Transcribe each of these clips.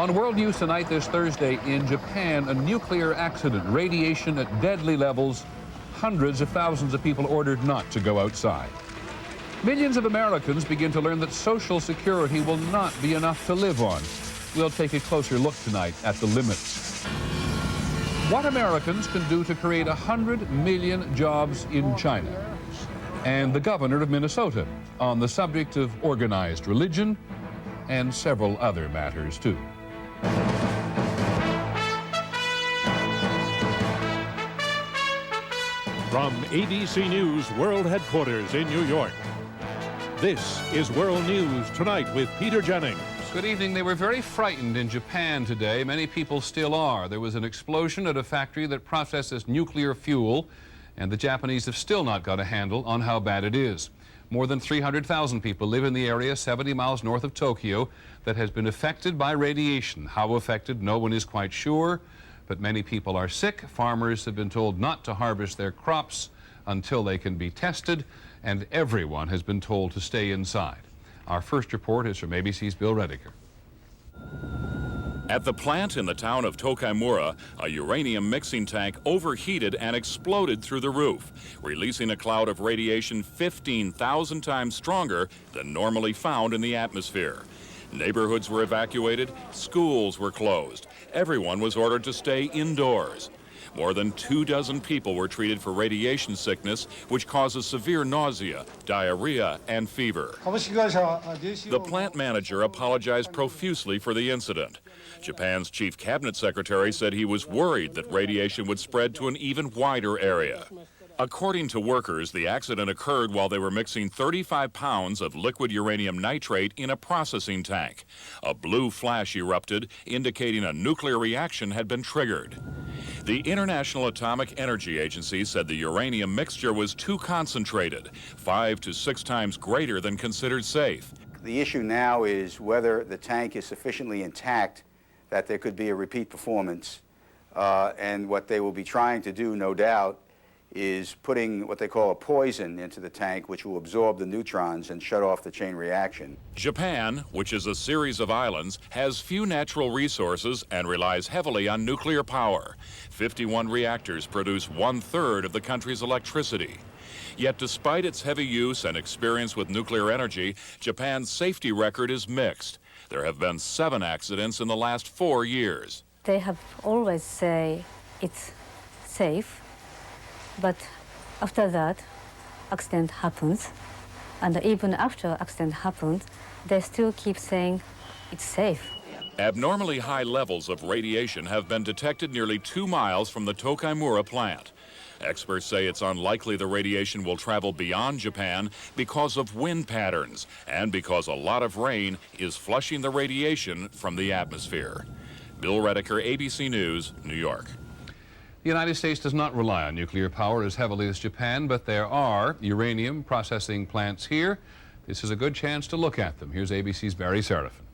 On world news tonight, this Thursday, in Japan, a nuclear accident, radiation at deadly levels, hundreds of thousands of people ordered not to go outside. Millions of Americans begin to learn that Social Security will not be enough to live on. We'll take a closer look tonight at the limits. What Americans can do to create 100 million jobs in China. And the governor of Minnesota on the subject of organized religion and several other matters, too. From ABC News World Headquarters in New York, this is World News Tonight with Peter Jennings. Good evening. They were very frightened in Japan today. Many people still are. There was an explosion at a factory that processes nuclear fuel, and the Japanese have still not got a handle on how bad it is. More than 300,000 people live in the area 70 miles north of Tokyo that has been affected by radiation. How affected, no one is quite sure, but many people are sick. Farmers have been told not to harvest their crops until they can be tested, and everyone has been told to stay inside. Our first report is from ABC's Bill Rediker. At the plant in the town of Tokaimura, a uranium mixing tank overheated and exploded through the roof, releasing a cloud of radiation 15,000 times stronger than normally found in the atmosphere. Neighborhoods were evacuated, schools were closed. Everyone was ordered to stay indoors. More than 24 people were treated for radiation sickness, which causes severe nausea, diarrhea, and fever. The plant manager apologized profusely for the incident. Japan's chief cabinet secretary said he was worried that radiation would spread to an even wider area. According to workers, the accident occurred while they were mixing 35 pounds of liquid uranium nitrate in a processing tank. A blue flash erupted, indicating a nuclear reaction had been triggered. The International Atomic Energy Agency said the uranium mixture was too concentrated, 5 to 6 times greater than considered safe. The issue now is whether the tank is sufficiently intact that there could be a repeat performance. And what they will be trying to do, no doubt, is putting what they call a poison into the tank, which will absorb the neutrons and shut off the chain reaction. Japan, which is a series of islands, has few natural resources and relies heavily on nuclear power. 51 reactors produce 1/3 of the country's electricity. Yet despite its heavy use and experience with nuclear energy, Japan's safety record is mixed. There have been 7 accidents in the last 4 years. They have always say it's safe. But after that, accident happens. And even after accident happens, they still keep saying it's safe. Abnormally high levels of radiation have been detected nearly 2 miles from the Tokaimura plant. Experts say it's unlikely the radiation will travel beyond Japan because of wind patterns and because a lot of rain is flushing the radiation from the atmosphere. Bill Rediker, ABC News, New York. The United States does not rely on nuclear power as heavily as Japan, but there are uranium processing plants here. This is a good chance to look at them. Here's ABC's Barry Serafin.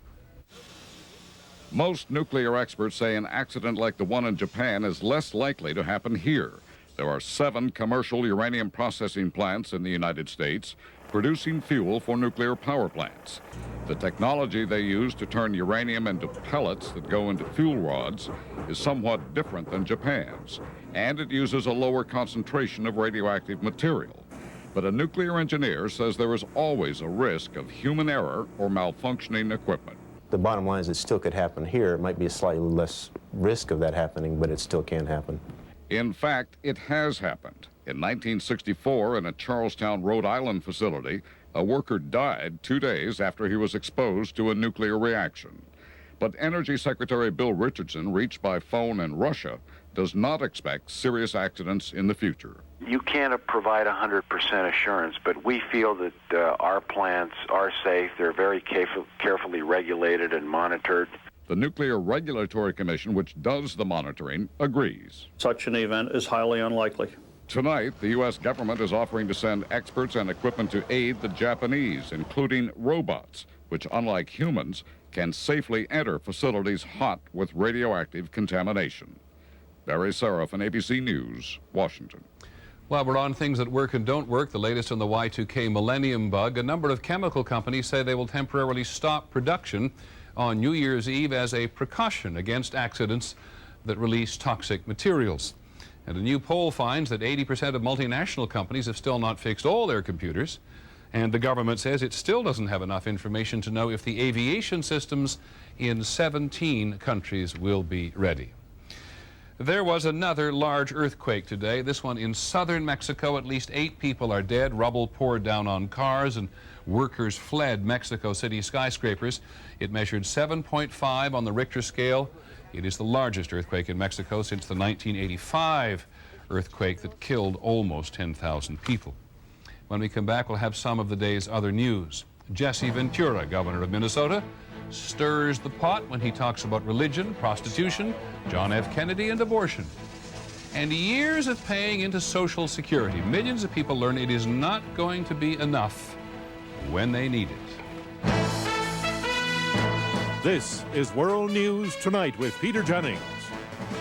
Most nuclear experts say an accident like the one in Japan is less likely to happen here. There are 7 commercial uranium processing plants in the United States producing fuel for nuclear power plants. The technology they use to turn uranium into pellets that go into fuel rods is somewhat different than Japan's, and it uses a lower concentration of radioactive material. But a nuclear engineer says there is always a risk of human error or malfunctioning equipment. The bottom line is it still could happen here. It might be a slightly less risk of that happening, but it still can happen. In fact, it has happened. In 1964, in a Charlestown, Rhode Island facility, a worker died 2 days after he was exposed to a nuclear reaction. But Energy Secretary Bill Richardson, reached by phone in Russia, does not expect serious accidents in the future. You can't provide 100% assurance, but we feel that our plants are safe. They're very carefully regulated and monitored. The Nuclear Regulatory Commission, which does the monitoring, agrees. Such an event is highly unlikely. Tonight, the U.S. government is offering to send experts and equipment to aid the Japanese, including robots, which, unlike humans, can safely enter facilities hot with radioactive contamination. Barry Serafin, ABC News, Washington. While we're on things that work and don't work, the latest on the Y2K millennium bug, a number of chemical companies say they will temporarily stop production on New Year's Eve as a precaution against accidents that release toxic materials. And a new poll finds that 80% of multinational companies have still not fixed all their computers. And the government says it still doesn't have enough information to know if the aviation systems in 17 countries will be ready. There was another large earthquake today, this one in southern Mexico. At least 8 people are dead. Rubble poured down on cars and workers fled Mexico City skyscrapers. It measured 7.5 on the Richter scale. It is the largest earthquake in Mexico since the 1985 earthquake that killed almost 10,000 people. When we come back, we'll have some of the day's other news. Jesse Ventura, governor of Minnesota, stirs the pot when he talks about religion, prostitution, John F. Kennedy, and abortion. And years of paying into Social Security. Millions of people learn it is not going to be enough when they need it. This is World News Tonight with Peter Jennings.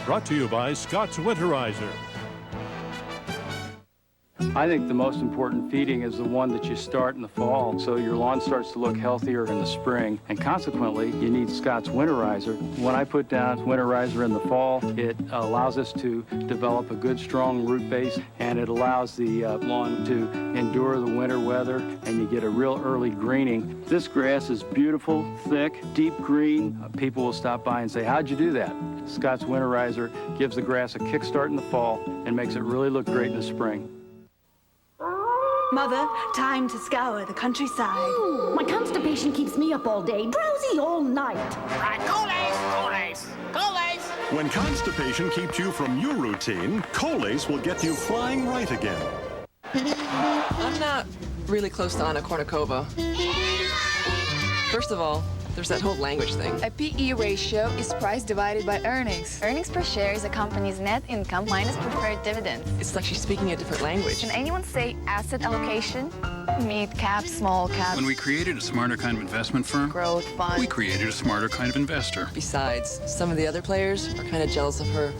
Brought to you by Scott's Winterizer. I think the most important feeding is the one that you start in the fall, so your lawn starts to look healthier in the spring, and consequently, you need Scott's Winterizer. When I put down Winterizer in the fall, it allows us to develop a good, strong root base, and it allows the lawn to endure the winter weather, and you get a real early greening. This grass is beautiful, thick, deep green. People will stop by and say, "How'd you do that?" Scott's Winterizer gives the grass a kickstart in the fall and makes it really look great in the spring. Mother, time to scour the countryside. Ooh, my constipation keeps me up all day, drowsy all night. Right, Colace! When constipation keeps you from your routine, Colace will get you flying right again. I'm not really close to Anna Kournikova. First of all, there's that whole language thing. A PE ratio is price divided by earnings. Earnings per share is a company's net income minus preferred dividends. It's like she's speaking a different language. Can anyone say asset allocation? Mid cap, small cap. When we created a smarter kind of investment firm, growth fund, we created a smarter kind of investor. Besides, some of the other players are kind of jealous of her,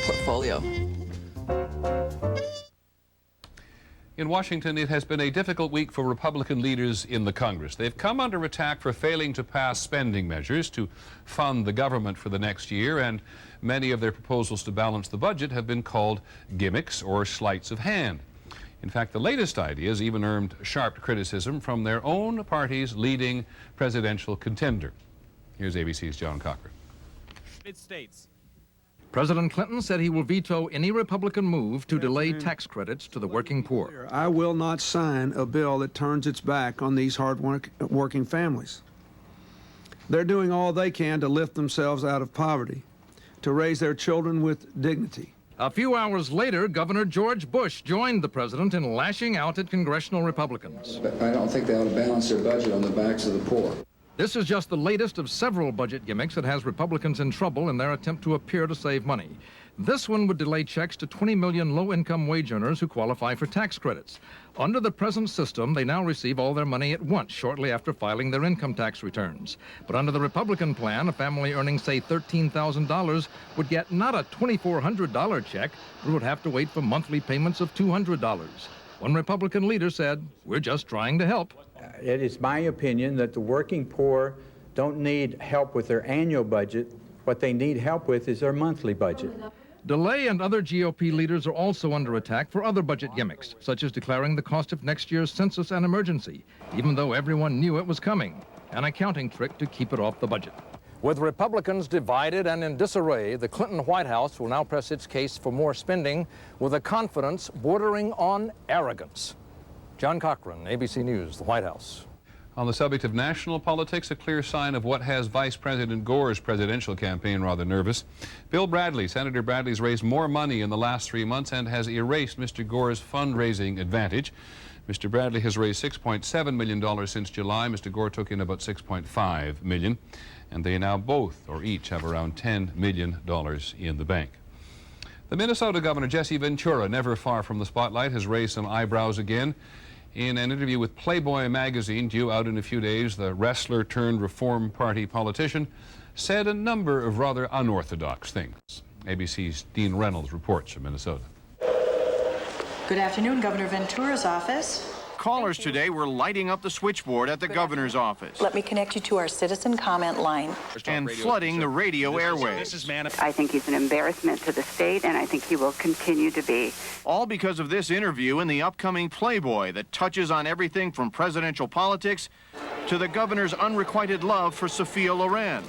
portfolio. In Washington, it has been a difficult week for Republican leaders in the Congress. They've come under attack for failing to pass spending measures to fund the government for the next year, and many of their proposals to balance the budget have been called gimmicks or sleights of hand. In fact, the latest ideas even earned sharp criticism from their own party's leading presidential contender. Here's ABC's John Cochran. States. President Clinton said he will veto any Republican move to delay tax credits to the working poor. I will not sign a bill that turns its back on these hard-working families. They're doing all they can to lift themselves out of poverty, to raise their children with dignity. A few hours later, Governor George Bush joined the president in lashing out at congressional Republicans. I don't think they ought to balance their budget on the backs of the poor. This is just the latest of several budget gimmicks that has Republicans in trouble in their attempt to appear to save money. This one would delay checks to 20 million low-income wage earners who qualify for tax credits. Under the present system, they now receive all their money at once, shortly after filing their income tax returns. But under the Republican plan, a family earning, say, $13,000 would get not a $2,400 check, but would have to wait for monthly payments of $200. One Republican leader said, "We're just trying to help." It is my opinion that the working poor don't need help with their annual budget. What they need help with is their monthly budget. DeLay and other GOP leaders are also under attack for other budget gimmicks, such as declaring the cost of next year's census an emergency, even though everyone knew it was coming, an accounting trick to keep it off the budget. With Republicans divided and in disarray, the Clinton White House will now press its case for more spending with a confidence bordering on arrogance. John Cochran, ABC News, the White House. On the subject of national politics, a clear sign of what has Vice President Gore's presidential campaign rather nervous. Bill Bradley, Senator Bradley's raised more money in the last 3 months and has erased Mr. Gore's fundraising advantage. Mr. Bradley has raised $6.7 million since July. Mr. Gore took in about $6.5 million, and they now both, or each, have around $10 million in the bank. The Minnesota Governor, Jesse Ventura, never far from the spotlight, has raised some eyebrows again. In an interview with Playboy magazine, due out in a few days, the wrestler turned Reform Party politician said a number of rather unorthodox things. ABC's Dean Reynolds reports from Minnesota. Good afternoon, Governor Ventura's office. Callers today were lighting up the switchboard at the governor's office. Let me connect you to our citizen comment line. And flooding the radio airwaves. I think he's an embarrassment to the state, and I think he will continue to be. All because of this interview in the upcoming Playboy that touches on everything from presidential politics to the governor's unrequited love for Sophia Loren.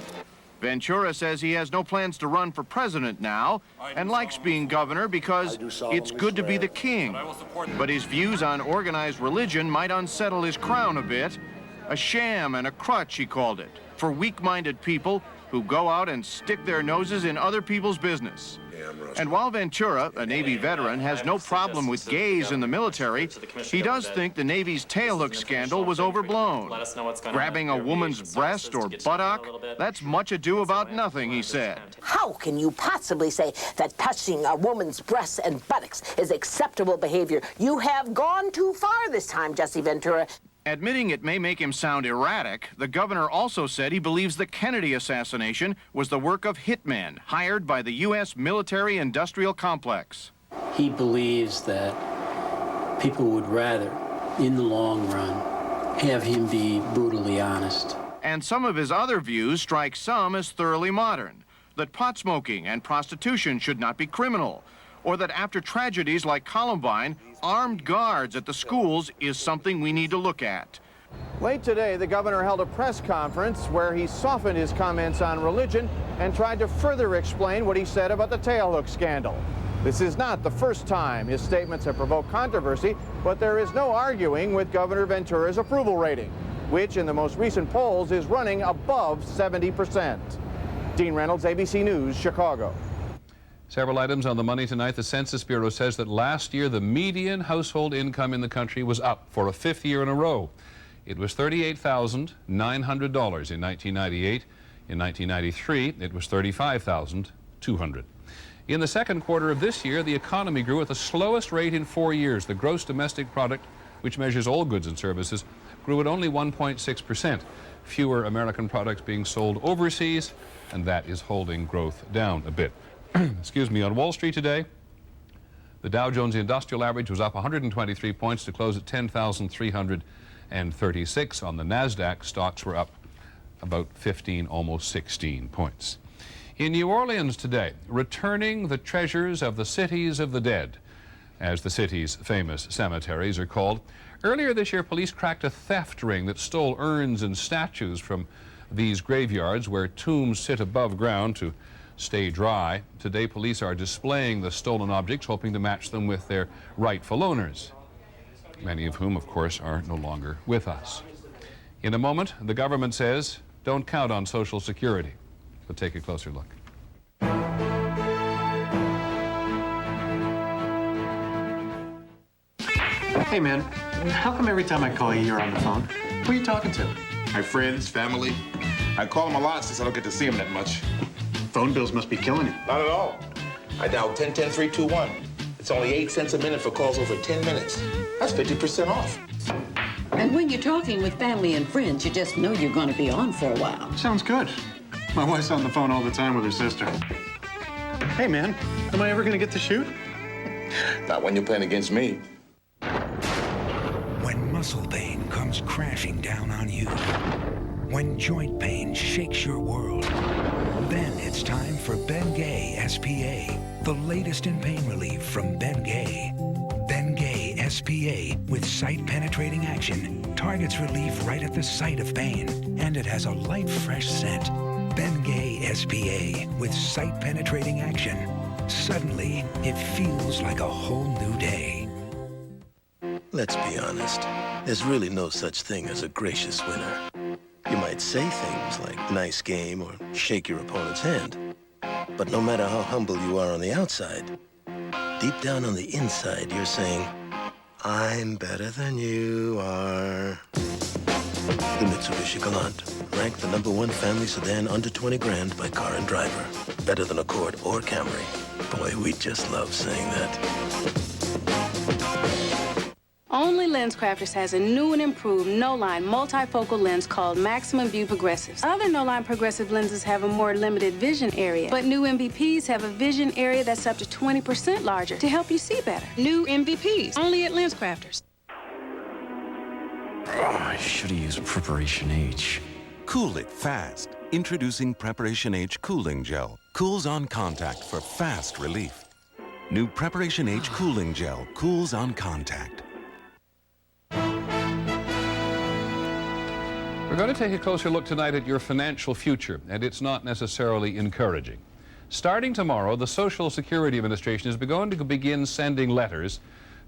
Ventura says he has no plans to run for president now and likes being governor because it's good to be the king. But his views on organized religion might unsettle his crown a bit. A sham and a crutch, he called it, for weak-minded people who go out and stick their noses in other people's business. And while Ventura, a Navy veteran, has no problem with gays in the military, he does think the Navy's tailhook scandal was overblown. Grabbing a woman's breast or buttock, that's much ado about nothing, he said. How can you possibly say that touching a woman's breasts and buttocks is acceptable behavior? You have gone too far this time, Jesse Ventura. Admitting it may make him sound erratic, the governor also said he believes the Kennedy assassination was the work of hitmen hired by the U.S. military-industrial complex. He believes that people would rather, in the long run, have him be brutally honest. And some of his other views strike some as thoroughly modern, that pot smoking and prostitution should not be criminal, or that after tragedies like Columbine, armed guards at the schools is something we need to look at. Late today, the governor held a press conference where he softened his comments on religion and tried to further explain what he said about the tailhook scandal. This is not the first time his statements have provoked controversy, but there is no arguing with Governor Ventura's approval rating, which in the most recent polls is running above 70%. Dean Reynolds, ABC News, Chicago. Several items on the money tonight. The Census Bureau says that last year the median household income in the country was up for a fifth year in a row. It was $38,900 in 1998. In 1993, it was $35,200. In the second quarter of this year, the economy grew at the slowest rate in 4 years. The gross domestic product, which measures all goods and services, grew at only 1.6%. Fewer American products being sold overseas, and that is holding growth down a bit. Excuse me. On Wall Street today, the Dow Jones Industrial Average was up 123 points to close at 10,336. On the NASDAQ, stocks were up about 15, almost 16 points. In New Orleans today, returning the treasures of the cities of the dead, as the city's famous cemeteries are called. Earlier this year, police cracked a theft ring that stole urns and statues from these graveyards where tombs sit above ground to stay dry. Today, police are displaying the stolen objects, hoping to match them with their rightful owners, many of whom, of course, are no longer with us. In a moment, the government says, don't count on Social Security. But take a closer look. Hey, man, how come every time I call you, you're on the phone? Who are you talking to? My friends, family. I call them a lot since I don't get to see them that much. Phone bills must be killing you. Not at all. I dial 10-10-321. It's only 8 cents a minute for calls over 10 minutes. That's 50% off. And when you're talking with family and friends, you just know you're going to be on for a while. Sounds good. My wife's on the phone all the time with her sister. Hey, man, am I ever going to get to shoot? Not when you're playing against me. When muscle pain comes crashing down on you, when joint pain shakes your world, then it's time for Bengay SPA, the latest in pain relief from Bengay. Bengay SPA with site-penetrating action targets relief right at the site of pain, and it has a light, fresh scent. Bengay SPA with site-penetrating action. Suddenly, it feels like a whole new day. Let's be honest. There's really no such thing as a gracious winner. You might say things like nice game or shake your opponent's hand. But no matter how humble you are on the outside, deep down on the inside, you're saying, I'm better than you are. The Mitsubishi Galant, ranked the #1 family sedan under 20 grand by Car and Driver. Better than Accord or Camry. Boy, we just love saying that. Only LensCrafters has a new and improved no-line multifocal lens called Maximum View Progressives. Other no-line progressive lenses have a more limited vision area, but new MVPs have a vision area that's up to 20% larger to help you see better. New MVPs, only at LensCrafters. I should have used Preparation H. Cool it fast. Introducing Preparation H Cooling Gel. Cools on contact for fast relief. New Preparation H Cooling Gel cools on contact. We're going to take a closer look tonight at your financial future, and it's not necessarily encouraging. Starting tomorrow, the Social Security Administration is going to begin sending letters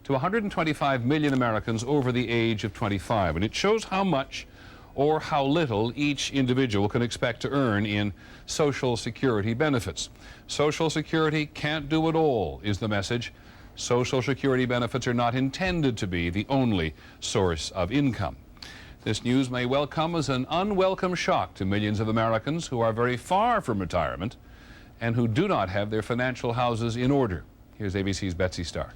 to 125 million Americans over the age of 25, and it shows how much or how little each individual can expect to earn in Social Security benefits. Social Security can't do it all, is the message. Social Security benefits are not intended to be the only source of income. This news may well come as an unwelcome shock to millions of Americans who are very far from retirement and who do not have their financial houses in order. Here's ABC's Betsy Stark.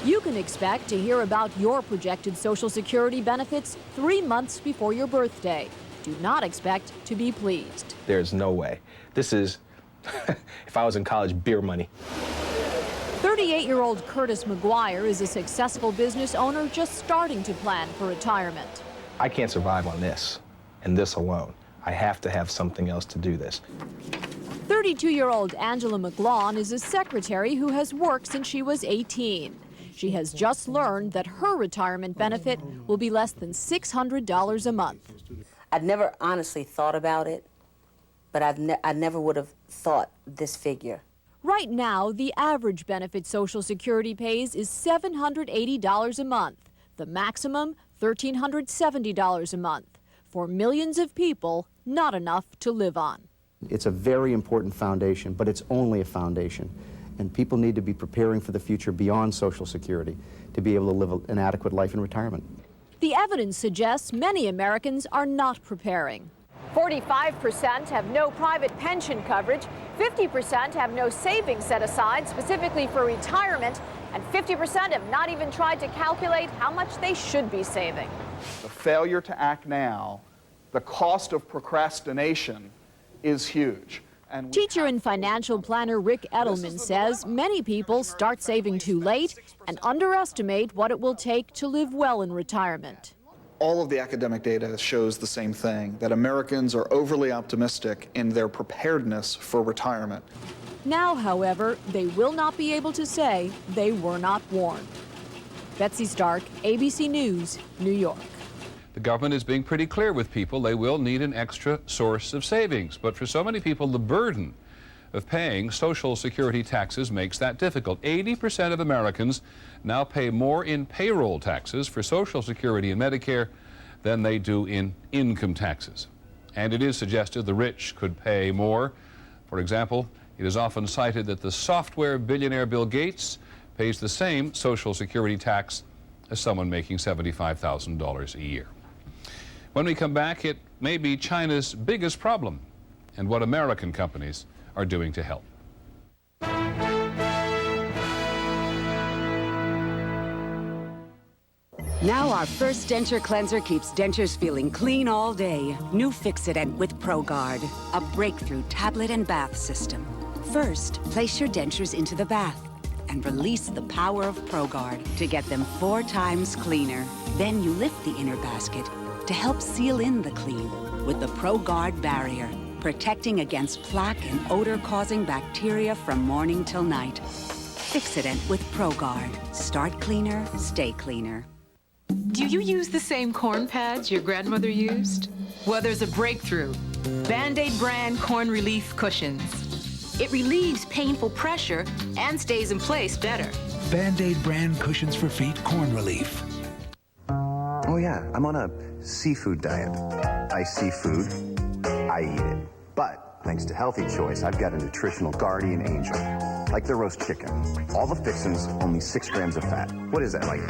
You can expect to hear about your projected Social Security benefits 3 months before your birthday. Do not expect to be pleased. There's no way. This is, if I was in college, beer money. 38-year-old Curtis McGuire is a successful business owner just starting to plan for retirement. I can't survive on this and this alone. I have to have something else to do this. 32-year-old Angela McLaughlin is a secretary who has worked since she was 18. She has just learned that her retirement benefit will be less than $600 a month. I'd never honestly thought about it, but I never would have thought this figure. Right now, the average benefit Social Security pays is $780 a month. The maximum, $1,370 a month. For millions of people, not enough to live on. It's a very important foundation, but it's only a foundation. And people need to be preparing for the future beyond Social Security to be able to live an adequate life in retirement. The evidence suggests many Americans are not preparing. 45% have no private pension coverage, 50% have no savings set aside specifically for retirement, and 50% have not even tried to calculate how much they should be saving. The failure to act now, the cost of procrastination is huge. And teacher and financial planner Rick Edelman says many people start saving too late and underestimate what it will take to live well in retirement. All of the academic data shows the same thing, that Americans are overly optimistic in their preparedness for retirement. Now, however, they will not be able to say they were not warned. Betsy Stark, ABC News, New York. The government is being pretty clear with people. They will need an extra source of savings. But for so many people, the burden of paying Social Security taxes makes that difficult. 80% of Americans now pay more in payroll taxes for Social Security and Medicare than they do in income taxes. And it is suggested the rich could pay more. For example, it is often cited that the software billionaire Bill Gates pays the same Social Security tax as someone making $75,000 a year. When we come back, it may be China's biggest problem and what American companies are doing to help. Now our first denture cleanser keeps dentures feeling clean all day. New Fix-It-Dent with ProGuard, a breakthrough tablet and bath system. First, place your dentures into the bath and release the power of ProGuard to get them 4 times cleaner. Then you lift the inner basket to help seal in the clean with the ProGuard barrier, protecting against plaque and odor-causing bacteria from morning till night. Fix-It-Dent with ProGuard. Start cleaner, stay cleaner. Do you use the same corn pads your grandmother used? Well, there's a breakthrough. Band-Aid brand corn relief cushions. It relieves painful pressure and stays in place better. Band-Aid brand cushions for feet, corn relief. Oh yeah, I'm on a seafood diet. I see food, I eat it. But thanks to Healthy Choice, I've got a nutritional guardian angel. Like the roast chicken. All the fixins, only 6 grams of fat. What is that, like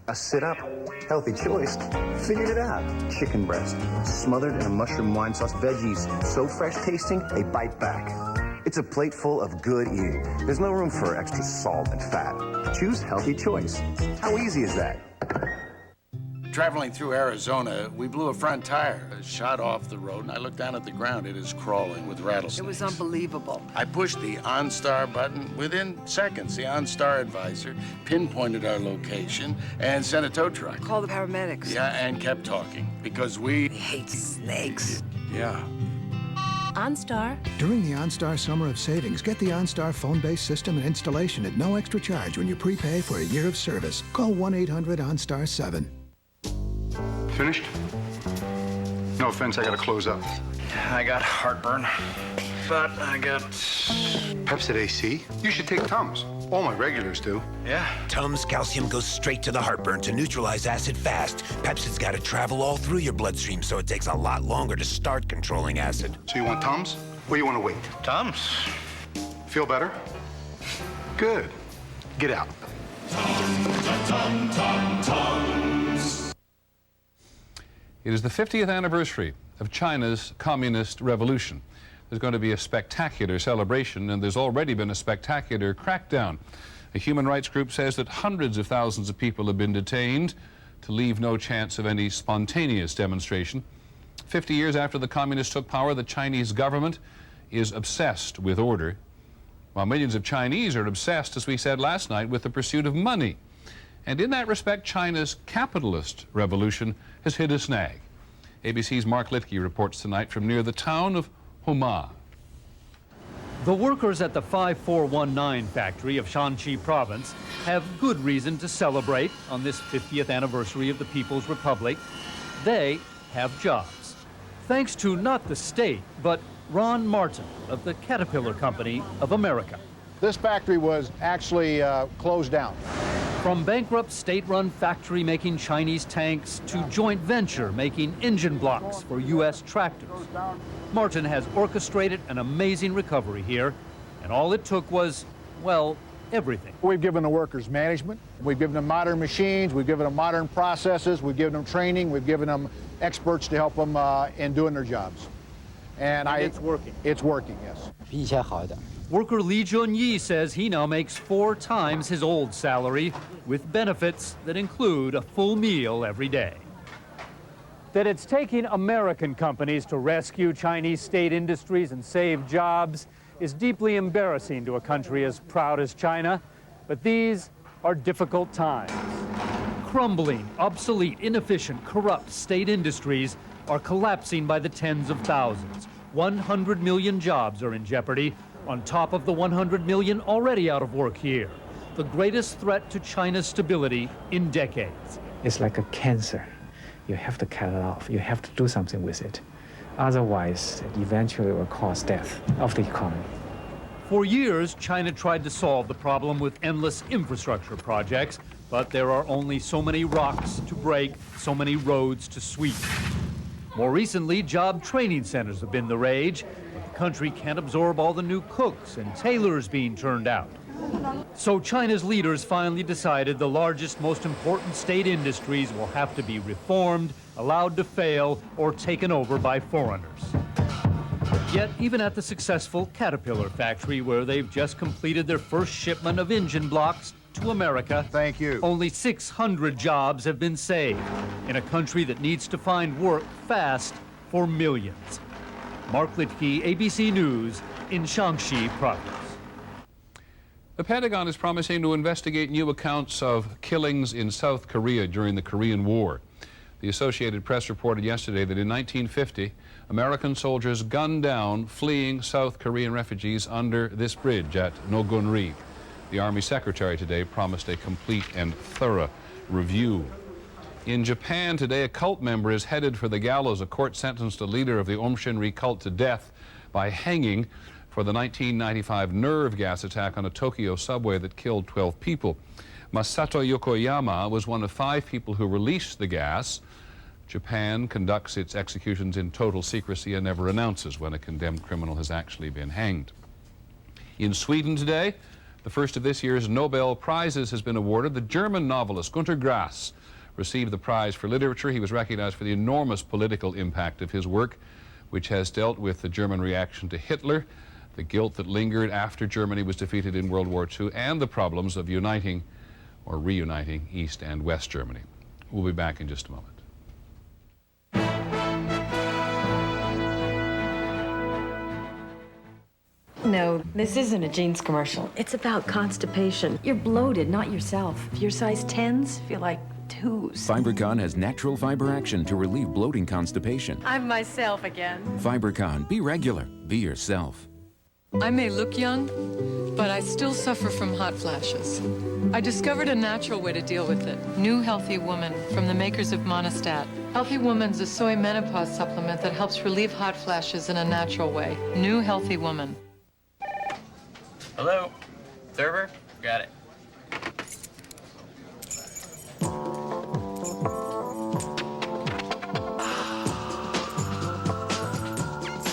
a sit-up? Healthy Choice figured it out. Chicken breast, smothered in a mushroom wine sauce, veggies, so fresh tasting, they bite back. It's a plate full of good eating. There's no room for extra salt and fat. Choose Healthy Choice. How easy is that? Traveling through Arizona, we blew a front tire, shot off the road, and I looked down at the ground. It is crawling with rattlesnakes. It was unbelievable. I pushed the OnStar button. Within seconds, the OnStar advisor pinpointed our location and sent a tow truck. Call the paramedics. Yeah, and kept talking, because we hate snakes. Yeah. OnStar. During the OnStar Summer of Savings, get the OnStar phone-based system and installation at no extra charge when you prepay for a year of service. Call 1-800-OnStar-7. Finished? No offense, I gotta close up. I got heartburn, but I got Pepsid AC. You should take Tums. All my regulars do. Yeah. Tums calcium goes straight to the heartburn to neutralize acid fast. Pepsid's got to travel all through your bloodstream, so it takes a lot longer to start controlling acid. So you want Tums, or you want to wait? Tums. Feel better? Good. Get out. It is the 50th anniversary of China's communist revolution. There's going to be a spectacular celebration, and there's already been a spectacular crackdown. A human rights group says that hundreds of thousands of people have been detained to leave no chance of any spontaneous demonstration. 50 years after the communists took power, the Chinese government is obsessed with order, while millions of Chinese are obsessed, as we said last night, with the pursuit of money. And in that respect, China's capitalist revolution has hit a snag. ABC's Mark Litke reports tonight from near the town of Huma. The workers at the 5419 factory of Shanxi province have good reason to celebrate on this 50th anniversary of the People's Republic. They have jobs. Thanks to not the state, but Ron Martin of the Caterpillar Company of America. This factory was actually closed down. From bankrupt state-run factory making Chinese tanks to joint venture making engine blocks for U.S. tractors, Martin has orchestrated an amazing recovery here, and all it took was, well, everything. We've given the workers management, we've given them modern machines, we've given them modern processes, we've given them training, we've given them experts to help them in doing their jobs. And it's working. It's working, yes. Worker Li Junyi says he now makes 4 times his old salary with benefits that include a full meal every day. That it's taking American companies to rescue Chinese state industries and save jobs is deeply embarrassing to a country as proud as China, but these are difficult times. Crumbling, obsolete, inefficient, corrupt state industries are collapsing by the tens of thousands. 100 million jobs are in jeopardy, on top of the 100 million already out of work here, the greatest threat to China's stability in decades. It's like a cancer. You have to cut it off. You have to do something with it. Otherwise, it eventually will cause death of the economy. For years, China tried to solve the problem with endless infrastructure projects, but there are only so many rocks to break, so many roads to sweep. More recently, job training centers have been the rage. The country can't absorb all the new cooks and tailors being turned out. So China's leaders finally decided the largest, most important state industries will have to be reformed, allowed to fail, or taken over by foreigners. Yet, even at the successful Caterpillar factory, where they've just completed their first shipment of engine blocks to America, thank you, only 600 jobs have been saved in a country that needs to find work fast for millions. Mark Litke, ABC News, in Shanxi province. The Pentagon is promising to investigate new accounts of killings in South Korea during the Korean War. The Associated Press reported yesterday that in 1950, American soldiers gunned down fleeing South Korean refugees under this bridge at Nogunri. The Army Secretary today promised a complete and thorough review. In Japan today, a cult member is headed for the gallows. A court sentenced a leader of the Aum Shinrikyo cult to death by hanging for the 1995 nerve gas attack on a Tokyo subway that killed 12 people. Masato Yokoyama was one of 5 people who released the gas. Japan conducts its executions in total secrecy and never announces when a condemned criminal has actually been hanged. In Sweden today, the first of this year's Nobel Prizes has been awarded. The German novelist Günter Grass received the prize for literature. He was recognized for the enormous political impact of his work, which has dealt with the German reaction to Hitler, the guilt that lingered after Germany was defeated in World War II, and the problems of uniting or reuniting East and West Germany. We'll be back in just a moment. No, this isn't a jeans commercial. It's about constipation. You're bloated, not yourself. If you're size 10s, feel like 2s. FiberCon has natural fiber action to relieve bloating constipation. I'm myself again. FiberCon, be regular, be yourself. I may look young, but I still suffer from hot flashes. I discovered a natural way to deal with it. New Healthy Woman from the makers of Monistat. Healthy Woman's a soy menopause supplement that helps relieve hot flashes in a natural way. New Healthy Woman. Hello? Server? Got it.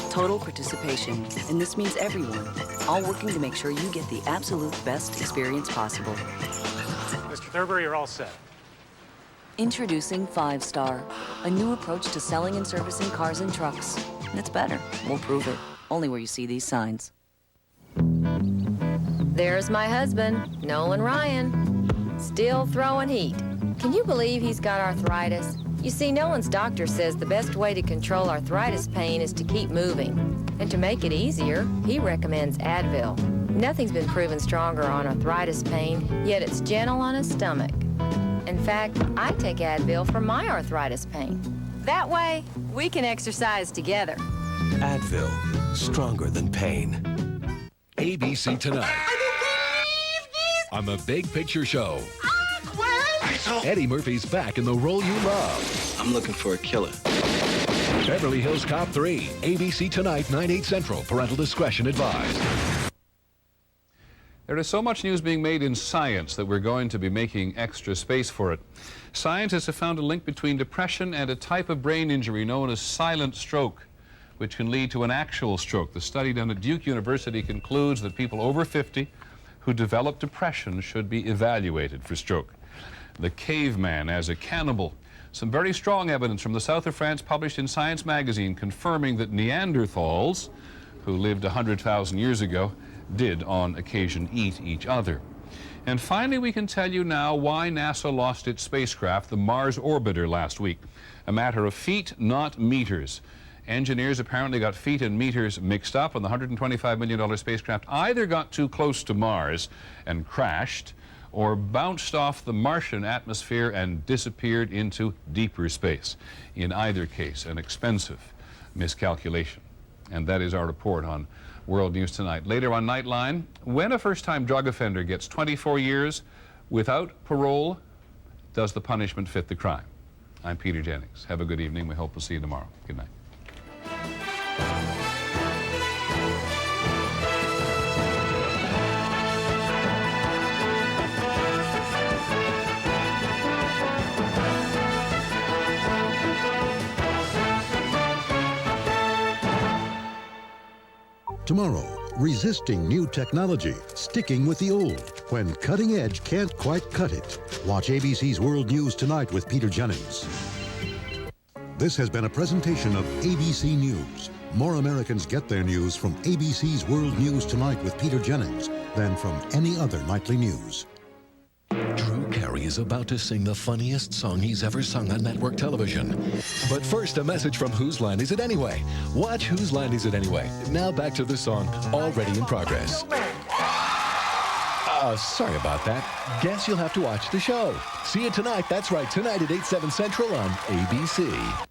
Total participation, and this means everyone, all working to make sure you get the absolute best experience possible. Mr. Thurber, you're all set. Introducing 5-Star, a new approach to selling and servicing cars and trucks. It's better. We'll prove it. Only where you see these signs. There's my husband, Nolan Ryan, still throwing heat. Can you believe he's got arthritis? You see, Nolan's doctor says the best way to control arthritis pain is to keep moving. And to make it easier, he recommends Advil. Nothing's been proven stronger on arthritis pain, yet it's gentle on his stomach. In fact, I take Advil for my arthritis pain. That way, we can exercise together. Advil, stronger than pain. ABC Tonight. On the Big Picture Show. Eddie Murphy's back in the role you love. I'm looking for a killer. Beverly Hills Cop 3. ABC Tonight, 9/8 Central. Parental discretion advised. There is so much news being made in science that we're going to be making extra space for it. Scientists have found a link between depression and a type of brain injury known as silent stroke, which can lead to an actual stroke. The study done at Duke University concludes that people over 50 who develop depression should be evaluated for stroke. The caveman as a cannibal. Some very strong evidence from the south of France published in Science magazine confirming that Neanderthals, who lived 100,000 years ago, did on occasion eat each other. And finally, we can tell you now why NASA lost its spacecraft, the Mars Orbiter, last week. A matter of feet, not meters. Engineers apparently got feet and meters mixed up, and the $125 million spacecraft either got too close to Mars and crashed, or bounced off the Martian atmosphere and disappeared into deeper space. In either case, an expensive miscalculation. And that is our report on World News Tonight. Later on Nightline, when a first-time drug offender gets 24 years without parole, does the punishment fit the crime? I'm Peter Jennings. Have a good evening. We hope we'll see you tomorrow. Good night. Tomorrow, resisting new technology, sticking with the old, when cutting edge can't quite cut it. Watch ABC's World News Tonight with Peter Jennings. This has been a presentation of ABC News. More Americans get their news from ABC's World News Tonight with Peter Jennings than from any other nightly news. Drew Carey is about to sing the funniest song he's ever sung on network television. But first, a message from Whose Line Is It Anyway? Watch Whose Line Is It Anyway? Now back to the song, already in progress. Sorry about that. Guess you'll have to watch the show. See you tonight. That's right, tonight at 8/7 Central on ABC.